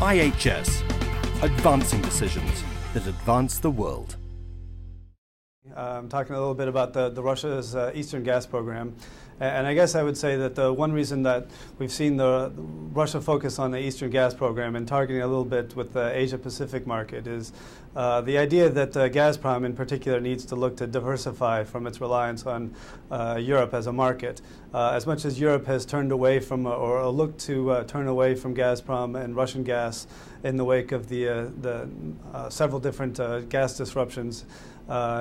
IHS, advancing decisions that advance the world. I'm talking a little bit about the Russia's Eastern gas program. And I guess I would say that the one reason that we've seen the Russia focus on the Eastern gas program and targeting a little bit with the Asia-Pacific market is the idea that Gazprom in particular needs to look to diversify from its reliance on Europe as a market. As much as Europe has turned away from or looked to turn away from Gazprom and Russian gas in the wake of the several different gas disruptions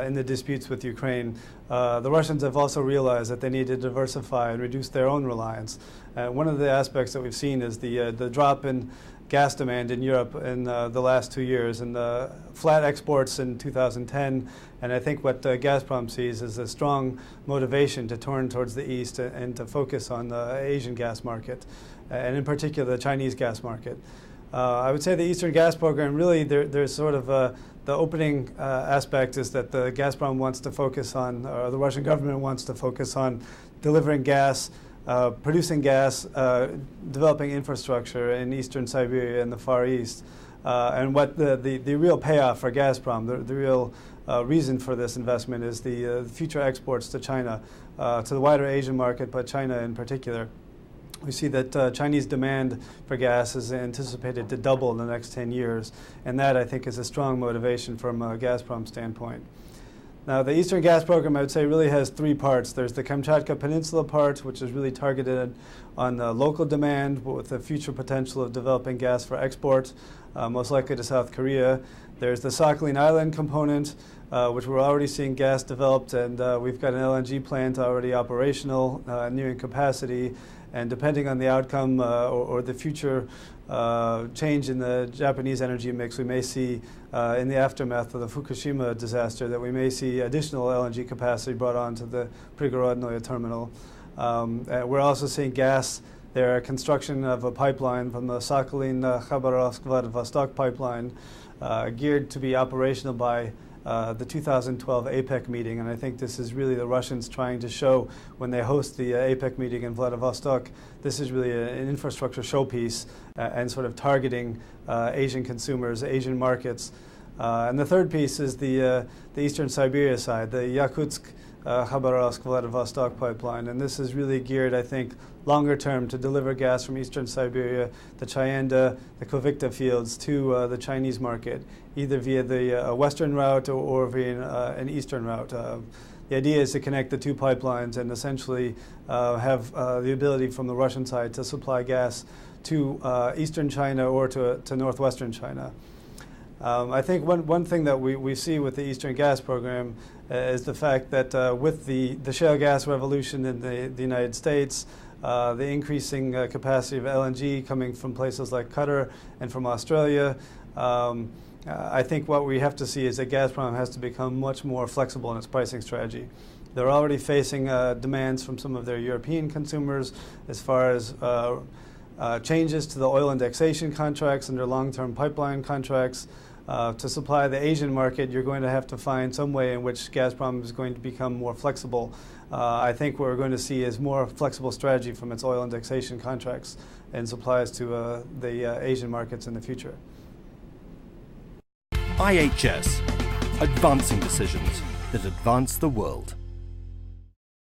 in the disputes with Ukraine, the Russians have also realized that they need to diversify and reduce their own reliance. One of the aspects that we've seen is the drop in gas demand in Europe in the last 2 years and the flat exports in 2010. And I think what Gazprom sees is a strong motivation to turn towards the east and to focus on the Asian gas market, and in particular the Chinese gas market. I would say the Eastern gas program, really there's sort of the opening aspect is that the Gazprom wants to focus on, or the Russian government wants to focus on delivering gas, producing gas, developing infrastructure in eastern Siberia and the Far East. And what the real payoff for Gazprom, the real reason for this investment is the future exports to China, to the wider Asian market, but China in particular. We see that Chinese demand for gas is anticipated to double in the next 10 years, and that, I think, is a strong motivation from a Gazprom standpoint. Now, the Eastern gas program, I would say, really has three parts. There's the Kamchatka Peninsula part, which is really targeted on local demand, but with the future potential of developing gas for export, most likely to South Korea. There's the Sakhalin Island component, which we're already seeing gas developed, and we've got an LNG plant already operational, nearing capacity. And depending on the outcome or the future change in the Japanese energy mix, we may see in the aftermath of the Fukushima disaster that we may see additional LNG capacity brought onto the Prigorodnoye terminal. We're also seeing gas there, construction of a pipeline from the Sakhalin-Khabarovsk-Vladivostok pipeline geared to be operational by the 2012 APEC meeting, and I think this is really the Russians trying to show when they host the APEC meeting in Vladivostok, this is really an infrastructure showpiece and sort of targeting Asian consumers, Asian markets. And the third piece is the Eastern Siberia side, the Yakutsk, Khabarovsk, Vladivostok pipeline, and this is really geared, I think, longer term to deliver gas from Eastern Siberia, the Chayanda, the Kovykta fields to the Chinese market, either via the western route or via an eastern route. The idea is to connect the two pipelines and essentially have the ability from the Russian side to supply gas to eastern China or to northwestern China. I think one thing that we see with the Eastern gas program is the fact that with the shale gas revolution in the United States, the increasing capacity of LNG coming from places like Qatar and from Australia, I think what we have to see is that Gazprom has to become much more flexible in its pricing strategy. They're already facing demands from some of their European consumers as far as changes to the oil indexation contracts and their long-term pipeline contracts. To supply the Asian market, you're going to have to find some way in which Gazprom is going to become more flexible. I think what we're going to see is more flexible strategy from its oil indexation contracts and supplies to the Asian markets in the future. IHS, advancing decisions that advance the world.